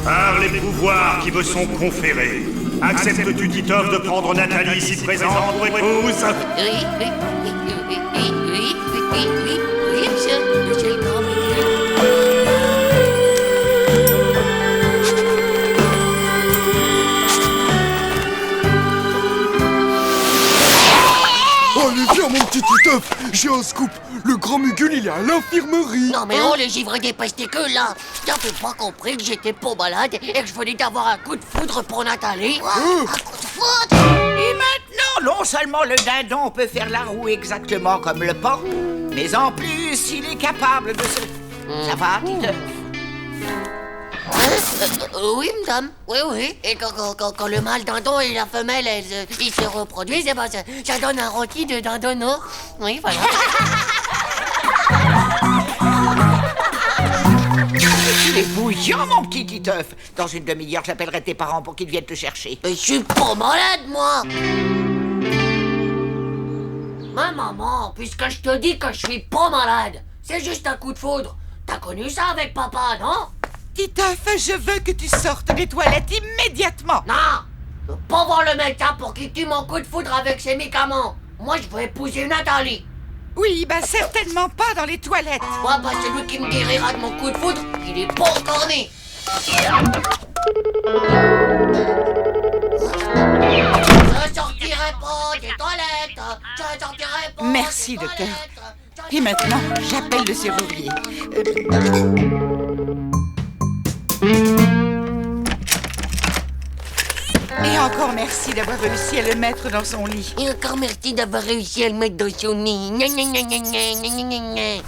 Speaker 13: Par les pouvoirs qui me sont conférés, acceptes-tu, Titeuf, de prendre Nathalie ici présente pour épouse?
Speaker 1: Oui, monsieur le grand Mugul.
Speaker 8: Allez, viens, mon petit Titeuf, j'ai un scoop. Le grand Mugul, il est à l'infirmerie.
Speaker 1: Non mais oh, les givrés des pesticules, là. T'avais pas compris que j'étais pas malade et que je venais d'avoir un coup de foudre pour Nathalie?
Speaker 2: Un coup de foudre?
Speaker 7: Et maintenant, non seulement le dindon peut faire la roue exactement comme le porc, mais en plus, il est capable de se... Ça va, Titeuf?
Speaker 1: Oui, madame. Oui. Et quand le mâle dindon et la femelle, ils se reproduisent, eh ben, ça donne un rôti de dindonneau. Oui, voilà.
Speaker 7: Tu es bouillant, mon petit Titeuf. Dans une demi-heure, j'appellerai tes parents pour qu'ils viennent te chercher.
Speaker 1: Mais je suis pas malade, moi. Ma maman, puisque je te dis que je suis pas malade, c'est juste un coup de foudre. T'as connu ça avec papa, non?
Speaker 7: Titeuf, je veux que tu sortes des toilettes immédiatement.
Speaker 1: Non, je veux pas voir le médecin pour qu'il tue mon coup de foudre avec ses médicaments. Moi, je veux épouser Nathalie.
Speaker 7: Oui, bah certainement pas dans les toilettes.
Speaker 1: Moi, bah celui qui me guérira de mon coup de foudre, il est pas encore né. Je sortirai pas des toilettes. Je sortirai pas.
Speaker 7: Merci,
Speaker 1: des
Speaker 7: docteur.
Speaker 1: toilettes.
Speaker 7: Et maintenant, j'appelle le serrurier. Et encore merci d'avoir réussi à le mettre dans son lit.
Speaker 1: Et encore merci d'avoir réussi à le mettre dans son nid. Gna, gna, gna, gna, gna, gna, gna, gna.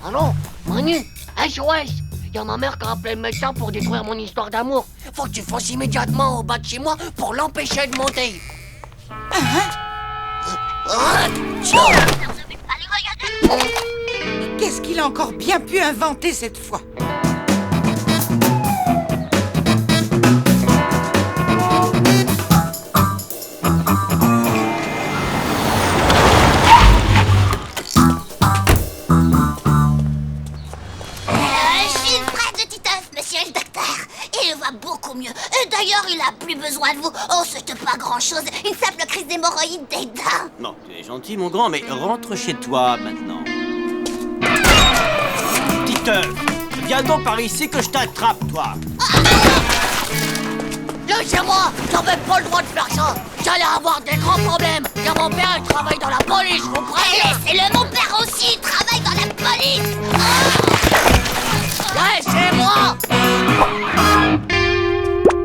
Speaker 1: Allô, Manu, SOS. Y a ma mère qui a appelé le médecin pour détruire mon histoire d'amour. Faut que tu fasses immédiatement au bas de chez moi pour l'empêcher de monter.
Speaker 7: Qu'est-ce qu'il a encore bien pu inventer cette fois?
Speaker 2: Je suis le frère de Titeuf, monsieur le docteur. Il va beaucoup mieux. D'ailleurs, il a plus besoin de vous. Oh, c'est pas grand-chose. Une simple crise d'hémorroïdes des dents.
Speaker 3: Non, tu es gentil, mon grand, mais rentre chez toi maintenant. Titeuf, viens donc par ici que je t'attrape, toi.
Speaker 1: Lâchez-moi! J'avais pas le droit de faire ça! J'allais avoir des grands problèmes! Car mon père, il travaille dans la police, vous préviens!
Speaker 2: Laissez-le, mon père aussi, il travaille dans la police.
Speaker 1: Laissez-moi!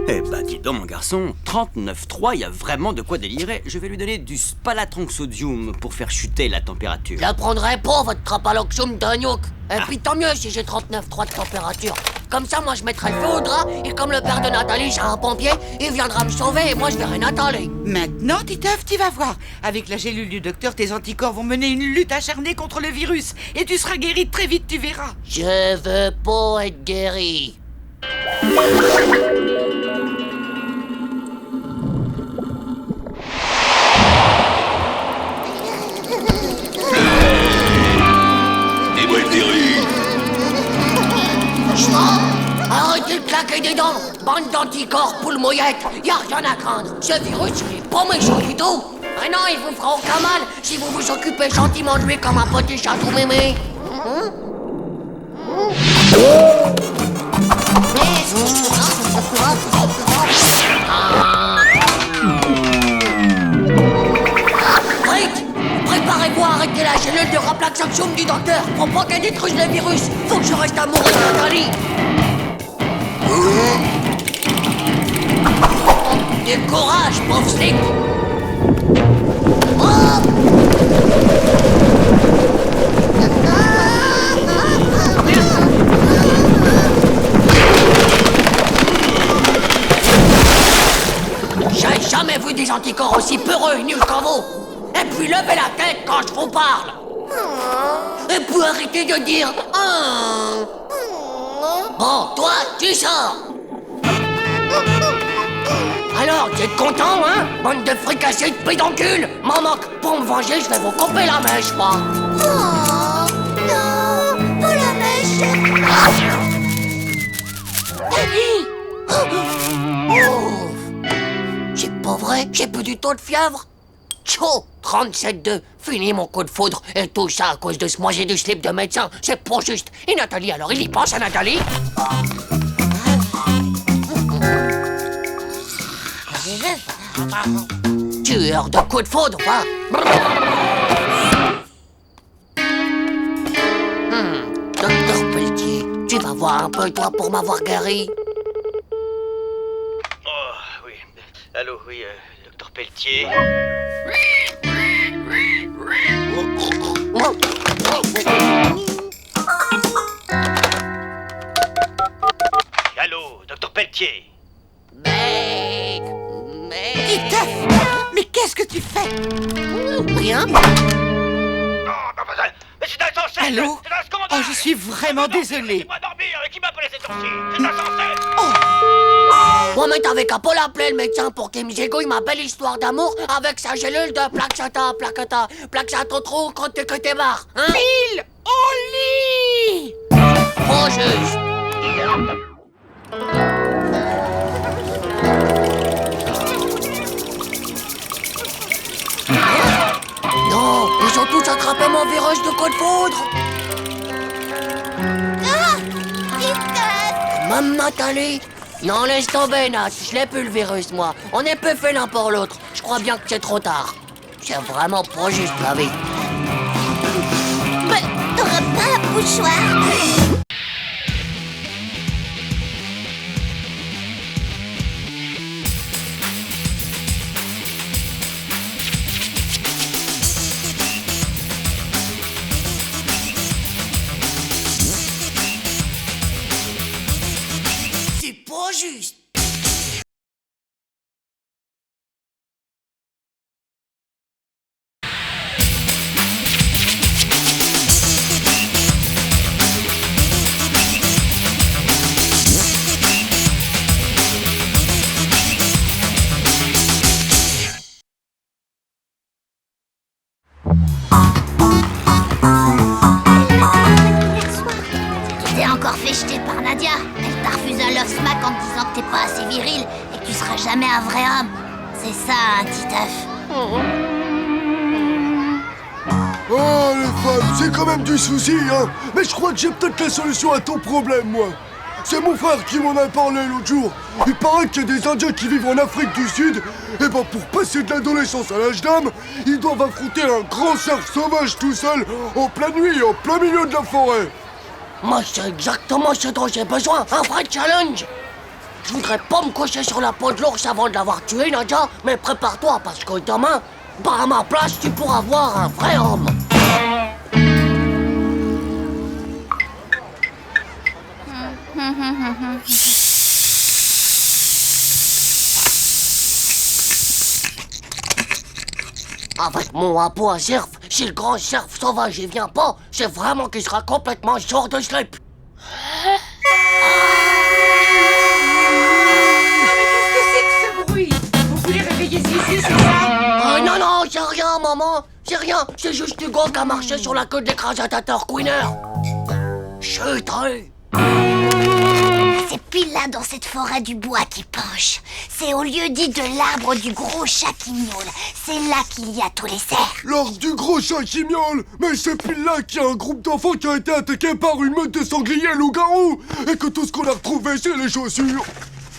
Speaker 3: Eh ben, dis donc, mon garçon, 39,3, il y a vraiment de quoi délirer. Je vais lui donner du spalatronsodium pour faire chuter la température.
Speaker 1: Je la prendrai pas, votre trapaloxum d'agnoc! Et puis tant mieux si j'ai 39,3 de température. Comme ça, moi, je mettrai le feu au drap, et comme le père de Nathalie, c'est un pompier, il viendra me sauver, et moi, je verrai Nathalie.
Speaker 7: Maintenant, Titeuf, tu vas voir. Avec la gélule du docteur, tes anticorps vont mener une lutte acharnée contre le virus. Et tu seras guéri très vite, tu verras.
Speaker 1: Je veux pas être guéri.
Speaker 14: Dis-moi le virus.
Speaker 1: Arrêtez de claquer des dents, bande d'anticorps poule mouillette, y a rien à craindre. Ce virus, il est pas méchant du tout. Ah non, il vous fera aucun mal si vous vous occupez gentiment de lui comme un petit chat tout mémé. Vite, préparez-vous à arrêter la gélule de Raplaxoxium du docteur pour pas qu'elle détruise le virus. Faut que je reste amoureux de Nathalie. Du courage, pauvre Slick. J'ai jamais vu des anticorps aussi peureux et nuls qu'en vous. Et puis levez la tête quand je vous parle. Et puis arrêtez de dire Bon, toi, tu sors. Alors, tu es content, hein? Bande de fricassés de pédoncules. M'en manque. Pour me venger, je vais vous couper la mèche, moi.
Speaker 2: Oh, non, pas la mèche.
Speaker 1: C'est pas vrai, j'ai plus du tout de fièvre. Tchou, 37,2. Fini mon coup de foudre. Et tout ça à cause de ce moisier du slip de médecin. C'est pas juste. Et Nathalie, alors, il y pense à Nathalie? Tueur de coups de foudre, va. Docteur Pelletier, tu vas voir un peu, toi, pour m'avoir guéri.
Speaker 4: Oh, oui. Allô, oui, docteur Pelletier. Allô, docteur Pelletier.
Speaker 7: Titeuf, mais qu'est-ce que tu fais?
Speaker 1: Rien.
Speaker 4: Mais c'est insensé.
Speaker 7: Allô? Oh, je suis vraiment désolée.
Speaker 4: Laissez-moi dormir. Qui m'a appelé cette heure-ci? C'est insensé.
Speaker 1: Ouais, mais t'avais qu'à pas l'appeler le médecin pour qu'il me zégouille ma belle histoire d'amour avec sa gélule de plaxata, trop quand t'es que t'es barre, hein?
Speaker 7: Pile au lit.
Speaker 1: Trop juste. Non, ils ont tous attrapé mon virus de coup de foudre. Même Nathalie. Non, laisse tomber, Nat. Je l'ai plus le virus, moi. On est peu fait l'un pour l'autre. Je crois bien que c'est trop tard. C'est vraiment pas juste, la vie.
Speaker 2: Mais t'auras pas un mouchoir?
Speaker 1: C'est pas juste.
Speaker 2: Tu t'es encore fait jeter par Nadia. Elle t'a refusé un love smack en te disant que t'es pas assez viril et que tu seras jamais un vrai homme. C'est ça, un Titeuf.
Speaker 8: Oh, les femmes, c'est quand même du souci, hein. Mais je crois que j'ai peut-être la solution à ton problème, moi. C'est mon frère qui m'en a parlé l'autre jour. Il paraît qu'il y a des Indiens qui vivent en Afrique du Sud. Et ben pour passer de l'adolescence à l'âge d'âme, ils doivent affronter un grand cerf sauvage tout seul, en pleine nuit, en plein milieu de la forêt.
Speaker 1: Moi, c'est exactement ce dont j'ai besoin, un vrai challenge. Je voudrais pas me coucher sur la peau de l'ours avant de l'avoir tué, Nadia, mais prépare-toi, parce que demain, bah à ma place, tu pourras voir un vrai homme. Avec mon hapeau à cerf, si le grand cerf sauvage il vient pas, c'est vraiment qu'il sera complètement short de slip.
Speaker 7: Qu'est-ce que c'est que ce bruit? Vous voulez réveiller Zizi, c'est ça?
Speaker 1: Non, non, c'est rien, maman. C'est rien, c'est juste Hugo qui a marché sur la queue de l'écrasateur Queener. Chut,
Speaker 2: C'est pile là dans cette forêt du bois qui penche. C'est au lieu dit de l'arbre du gros chat qui miaule. C'est là qu'il y a tous les cerfs.
Speaker 8: L'arbre du gros chat qui miaule. Mais c'est pile là qu'il y a un groupe d'enfants qui a été attaqué par une meute de sangliers loups-garous. Et que tout ce qu'on a retrouvé, c'est les chaussures.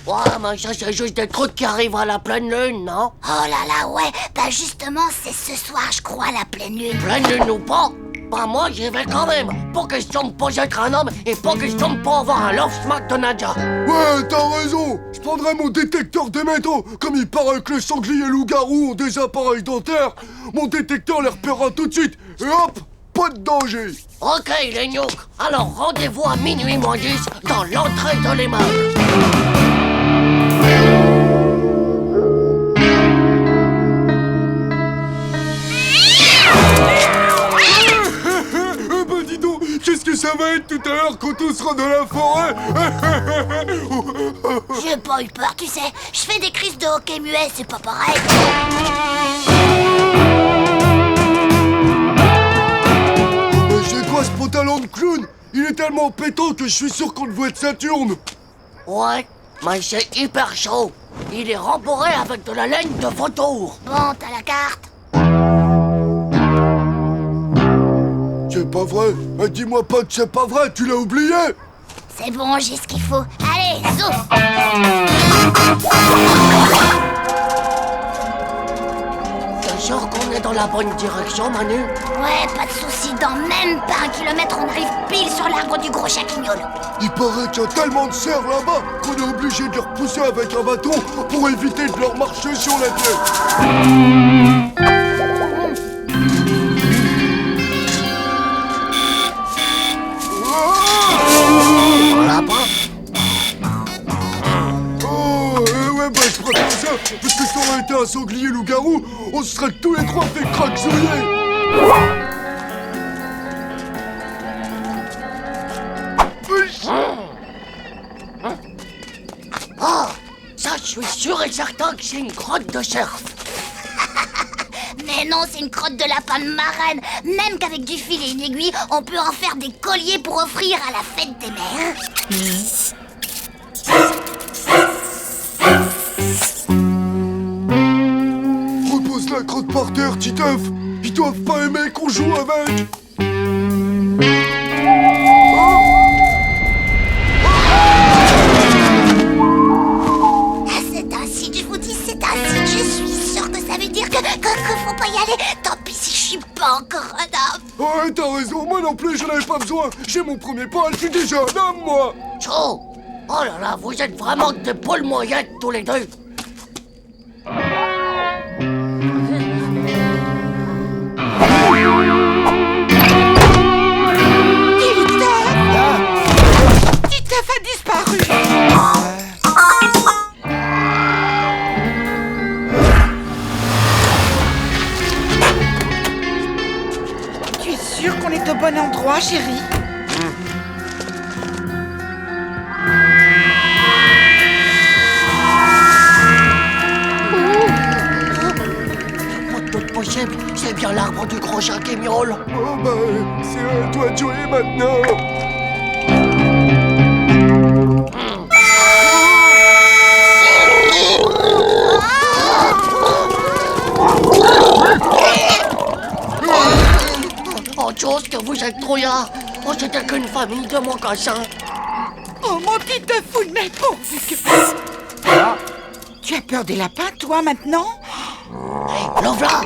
Speaker 1: Ouais, mais ça c'est juste des trucs qui arrivent à la pleine lune, non?
Speaker 2: Oh là là, ouais. Bah justement, c'est ce soir, je crois, la pleine lune.
Speaker 1: Pleine lune ou pas? Bah moi j'y vais quand même. Pas question de pas être un homme et pas question de pas avoir un love smack de Nadia.
Speaker 8: Ouais, t'as raison. Je prendrai mon détecteur de métaux. Comme il paraît que les sangliers loups-garous ont des appareils dentaires, mon détecteur les repérera tout de suite. Et hop, pas de danger.
Speaker 1: Ok les gnouks, alors rendez-vous à minuit moins 10 dans l'entrée de l'immeuble.
Speaker 8: Qu'est-ce que ça va être tout à l'heure quand on sera dans la forêt?
Speaker 2: J'ai pas eu peur, tu sais. Je fais des crises de hockey muet, c'est pas pareil.
Speaker 8: Mais c'est quoi ce pantalon de clown? Il est tellement pétant que je suis sûr qu'on le voit de Saturne.
Speaker 1: Ouais, mais c'est hyper chaud. Il est rembourré avec de la laine de vautour.
Speaker 2: Bon, t'as la carte.
Speaker 8: C'est pas vrai. Dis-moi pas que c'est pas vrai, tu l'as oublié.
Speaker 2: C'est bon, j'ai ce qu'il faut. Allez, zoom.
Speaker 1: T'es sûr qu'on est dans la bonne direction, Manu?
Speaker 2: Ouais, pas de soucis. Dans même pas 1 kilomètre, on arrive pile sur l'arbre du gros chat qui miaule.
Speaker 8: Il paraît qu'il y a tellement de cerfs là-bas qu'on est obligé de les repousser avec un bâton pour éviter de leur marcher sur la tête. Ouais, bah je préfère ça, parce que si on avait été un sanglier loup-garou, on se serait tous les trois fait craquezouiller.
Speaker 1: Ah, ça je suis sûr et certain que c'est une crotte de cerf.
Speaker 2: Mais non, c'est une crotte de lapin de marraine. Même qu'avec du fil et une aiguille, on peut en faire des colliers pour offrir à la fête des mères.
Speaker 8: Repose la crotte par terre, Titeuf. Ils doivent pas aimer qu'on joue avec.
Speaker 2: Ah, c'est un site, je vous dis, c'est un site. Je suis sûre que ça veut dire que faut pas y aller. Tant pis si je suis pas encore un homme.
Speaker 8: Ouais, t'as raison, moi non plus, j'en avais pas besoin. J'ai mon premier pas, je suis déjà un homme, moi.
Speaker 1: Chaud. Oh là là, vous êtes vraiment des poules moyennes tous les deux.
Speaker 7: Titeuf a disparu. Tu es sûr qu'on est au bon endroit, chérie?
Speaker 1: Possible, c'est bien l'arbre du gros chat qui miaule.
Speaker 8: Oh bah, c'est à toi de jouer maintenant.
Speaker 1: Oh, chose que vous êtes trouillards. Oh, c'était qu'une famille de mocassins.
Speaker 7: Oh, mon Titefounet, pourvu que... Tu as peur des lapins, toi, maintenant?
Speaker 1: Hé, le v'là!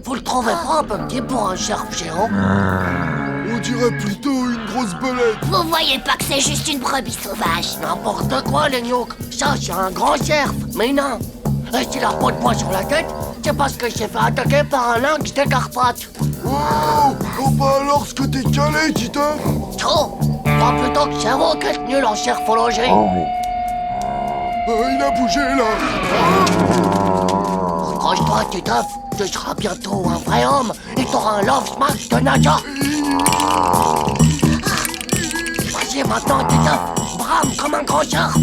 Speaker 1: Vous le trouvez pas un peu petit pour un cerf géant?
Speaker 8: On dirait plutôt une grosse belette.
Speaker 2: Vous voyez pas que c'est juste une brebis sauvage?
Speaker 1: N'importe quoi, les gnouks. Ça, c'est un grand cerf. Mais non. Et s'il a pas de poids sur la tête, c'est parce qu'il s'est fait attaquer par un lynx des Carpates.
Speaker 8: Oh, oh bah alors ce que t'es calé, Titeuf.
Speaker 1: Trop. crois plutôt que c'est vous qui êtes nul en cerfologie.
Speaker 8: Il a bougé, là.
Speaker 1: Accroche-toi, Titeuf. Tu seras bientôt un vrai homme et t'auras un love smash de Nadja. Vas-y maintenant, Titeuf. Brame comme un grand char.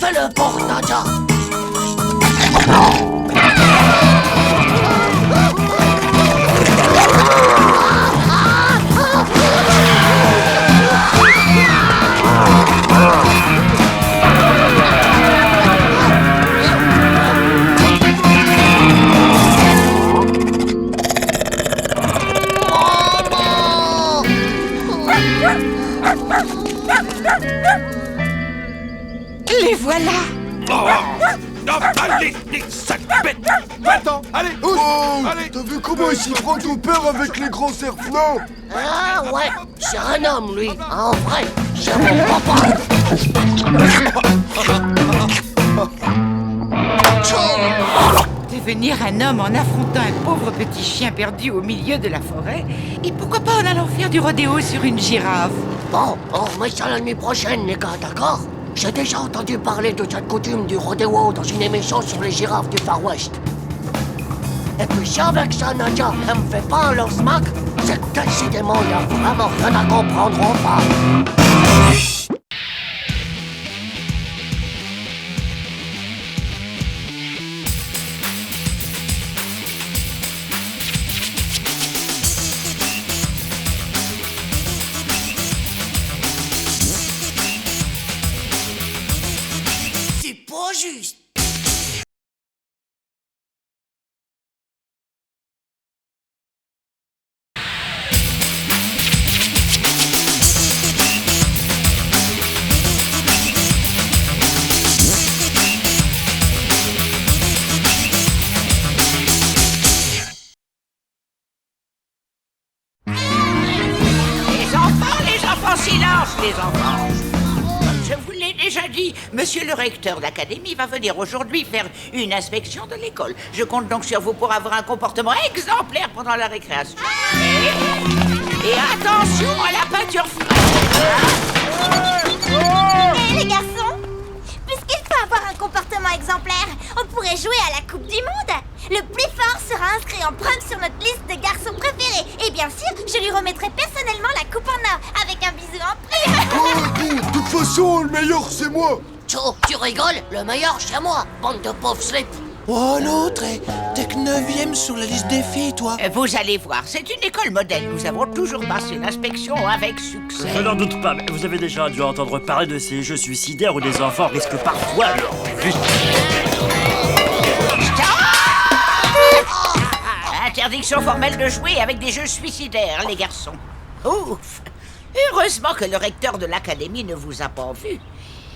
Speaker 1: Fais-le pour Nadja.
Speaker 7: Les voilà.
Speaker 14: Allez, les sales bêtes!
Speaker 10: Va-t'en, allez!
Speaker 8: Oh,
Speaker 10: Allez.
Speaker 8: t'as vu comment il s'y prend ton père avec les grands cerfs? Non.
Speaker 1: Ah ouais, c'est un homme lui, en vrai, c'est mon papa.
Speaker 7: Devenir un homme en affrontant un pauvre petit chien perdu au milieu de la forêt, et pourquoi pas en allant faire du rodéo sur une girafe?
Speaker 1: Bon, on remet ça la nuit prochaine les gars, d'accord? J'ai déjà entendu parler de cette coutume du rodéo dans une émission sur les girafes du Far West. Et puis si avec ça Nadja, elle me fait pas un love smack, c'est que décidément il y a vraiment rien à comprendre aux femmes. Juste.
Speaker 7: Les enfants, silence, les enfants. Je vous l'ai déjà dit, monsieur le recteur d'académie va venir aujourd'hui faire une inspection de l'école. Je compte donc sur vous pour avoir un comportement exemplaire pendant la récréation. Et attention à la peinture
Speaker 2: Les garçons, puisqu'il faut avoir un comportement exemplaire, on pourrait jouer à la Coupe du Monde. Le plus fort sera inscrit en prime sur notre liste de garçons préférés. Et bien sûr, je lui remettrai personnellement la coupe en or, avec un bisou en plus.
Speaker 8: De toute façon, le meilleur, c'est moi.
Speaker 1: Tu rigoles? Le meilleur chez moi, bande de pauvres slip.
Speaker 5: Oh, l'autre, t'es que 9e sur la liste des filles, toi.
Speaker 7: Vous allez voir, c'est une école modèle. Nous avons toujours passé l'inspection avec succès.
Speaker 9: Je n'en doute pas, mais vous avez déjà dû entendre parler de ces jeux suicidaires où des enfants risquent parfois leur vie.
Speaker 7: Interdiction formelle de jouer avec des jeux suicidaires, les garçons. Ouf! Heureusement que le recteur de l'académie ne vous a pas vu.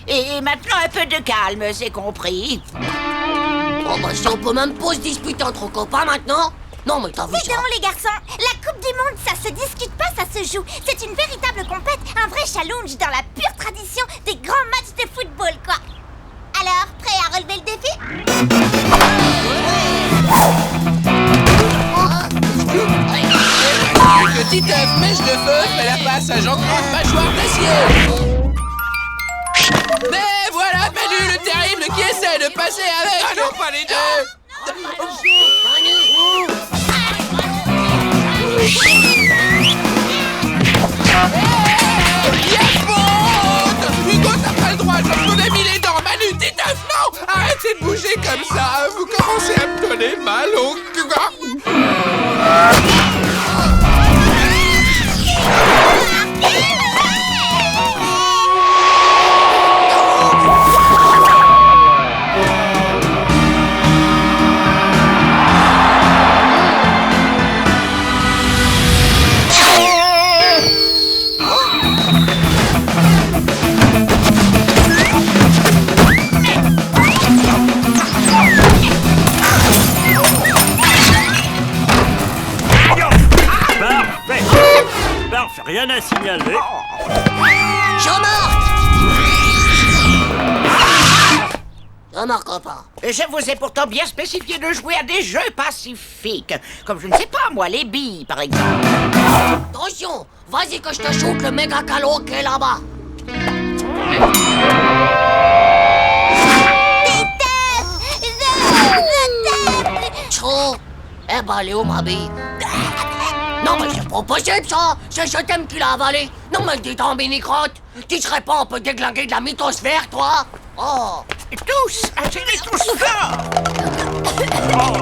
Speaker 7: Et maintenant, un peu de calme, c'est compris.
Speaker 1: Oh bah si on peut même pas se disputer entre copains maintenant. Non mais t'as vu ça?
Speaker 2: Non les garçons, la Coupe du Monde, ça se discute pas, ça se joue. C'est une véritable compète, un vrai challenge dans la pure tradition des grands matchs de football, quoi. Alors, prêt à relever le défi?
Speaker 5: Petit œuf, mèche de feu, fait la passe à Jean-Claude Mâchoire d'acier. Mais voilà Manu le terrible qui essaie de passer avec... Ah non, pas les deux. Faute! Hugo, t'as pas le droit, Jean-Claude a mis les dents. Manu, Titeuf, non! Arrêtez de bouger comme ça, vous commencez à me donner mal au cœur.
Speaker 9: Parfait, rien à signaler.
Speaker 1: Jean-Marc! Ne marque pas.
Speaker 7: Je vous ai pourtant bien spécifié de jouer à des jeux pacifiques. Comme je ne sais pas, moi, les billes, par exemple.
Speaker 1: Attention, vas-y que je te shoot le méga calot qui est là-bas. Tchou! Eh ben, elle est où, ma bille? Non, mais c'est pas possible, ça! C'est ce thème qu'il a avalé! Non, mais dis donc, mini-crotte! Tu serais pas un peu déglingué de la mythosphère, toi? Oh!
Speaker 7: Tous! Attirez tous fort!
Speaker 15: Oh,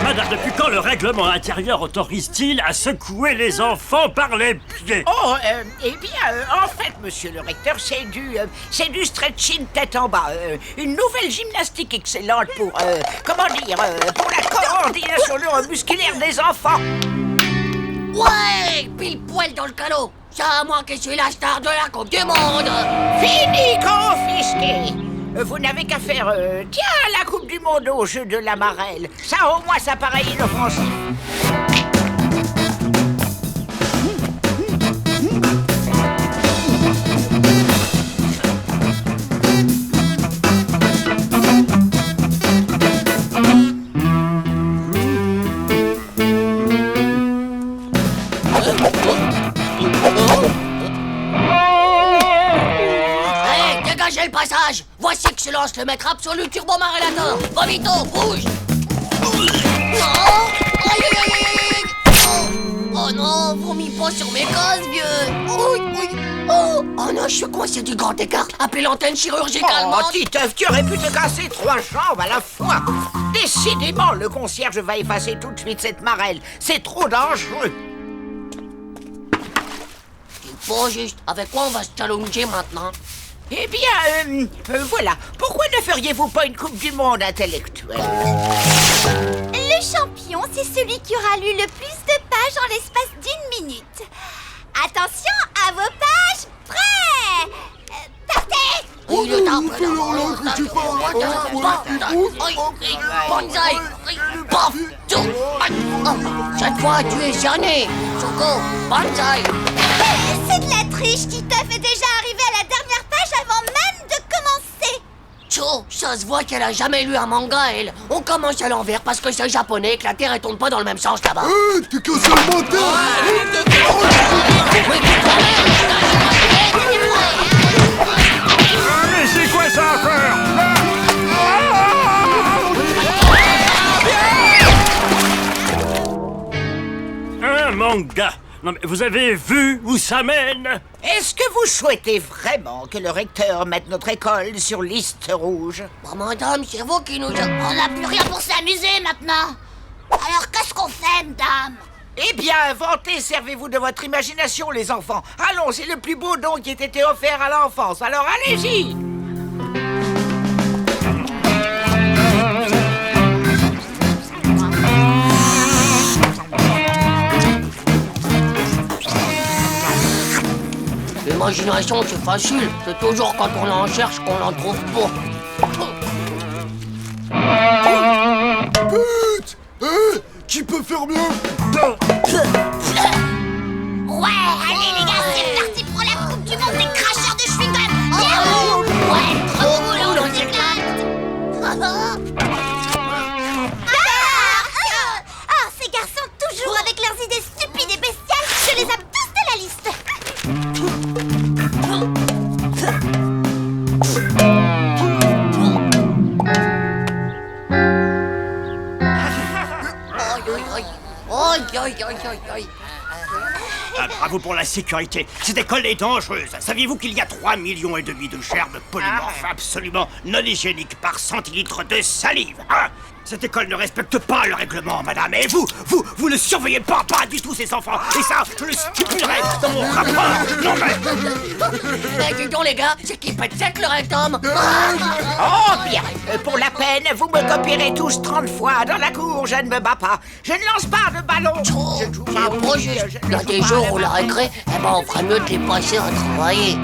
Speaker 15: madame, depuis quand le règlement intérieur autorise-t-il à secouer les enfants par les pieds?
Speaker 7: Oh, eh bien, en fait, monsieur le recteur, c'est du stretching tête en bas. Une nouvelle gymnastique excellente pour, pour la coordination neuromusculaire des enfants.
Speaker 1: Ouais! Pile poil dans le calot! C'est à moi que je suis la star de la Coupe du Monde!
Speaker 7: Fini, confisqué! Vous n'avez qu'à faire, la Coupe du Monde au jeu de la marelle. Ça, au moins, ça paraît inoffensif.
Speaker 1: Hey, dégagez le passage! Voici que se lance le maître absolu Turbo Marélator! Va vito, bouge! Non! Aïe aïe aïe aïe aïe! Oh non, vomis pas sur mes gosses, vieux! Oh non, je suis coincé du grand écart! Appelez l'antenne chirurgicale!
Speaker 7: Oh, Titeuf, tu aurais pu te casser 3 jambes à la fois! Décidément, le concierge va effacer tout de suite cette marelle. C'est trop dangereux!
Speaker 1: Bon, juste, avec quoi on va se challenger maintenant?
Speaker 7: Eh bien, voilà. Pourquoi ne feriez-vous pas une Coupe du Monde intellectuelle?
Speaker 2: Le champion, c'est celui qui aura lu le plus de pages en l'espace d'1 minute. Attention à vos pages, prêts? Partez!
Speaker 1: Il est un peu Banzai! Paf! Cette fois, tu es cerné! Choco, Banzai!
Speaker 2: C'est de la triche, Titeuf est déjà arrivé à la dernière page avant même de commencer.
Speaker 1: Cho, ça se voit qu'elle a jamais lu un manga, elle. On commence à l'envers parce que c'est japonais et que la Terre elle tourne pas dans le même sens là-bas.
Speaker 8: T'es cassé le moteur!
Speaker 12: Mais c'est quoi ça encore?
Speaker 15: Un manga? Non mais vous avez vu où ça mène?
Speaker 7: Est-ce que vous souhaitez vraiment que le recteur mette notre école sur liste rouge?
Speaker 1: Bon, madame, c'est vous qui nous...
Speaker 2: On n'a plus rien pour s'amuser maintenant. Alors qu'est-ce qu'on fait, madame?
Speaker 7: Eh bien, inventez, servez-vous de votre imagination, les enfants. Allons, c'est le plus beau don qui ait été offert à l'enfance, alors allez-y!
Speaker 1: L'imagination, c'est facile. C'est toujours quand on en cherche qu'on en trouve pas.
Speaker 8: Pute! Qui peut faire mieux?
Speaker 2: Ouais, allez les gars, c'est parti pour la Coupe du Monde des cracheurs de chewing-gum. Ouais, trop boulot, on s'éclate. Ces garçons, toujours avec leurs idées stupides et bestiales, je les zappe tous de la liste.
Speaker 4: Bravo pour la sécurité. Cette école est dangereuse. Saviez-vous qu'il y a 3,5 millions de germes polymorphes absolument non hygiéniques par centilitre de salive, hein? Cette école ne respecte pas le règlement, madame. Et vous ne surveillez pas du tout ces enfants. Et ça, je le stipulerai dans mon rapport. Non mais...
Speaker 1: Dis donc les gars, c'est qui pète sec le rectum?
Speaker 7: Oh bien, pour la peine, vous me copierez tous 30 fois. Dans la cour, je ne me bats pas. Je ne lance pas de ballon.
Speaker 1: C'est pas juste. Il y a des jours où la récré, on ferait mieux de les passer à travailler.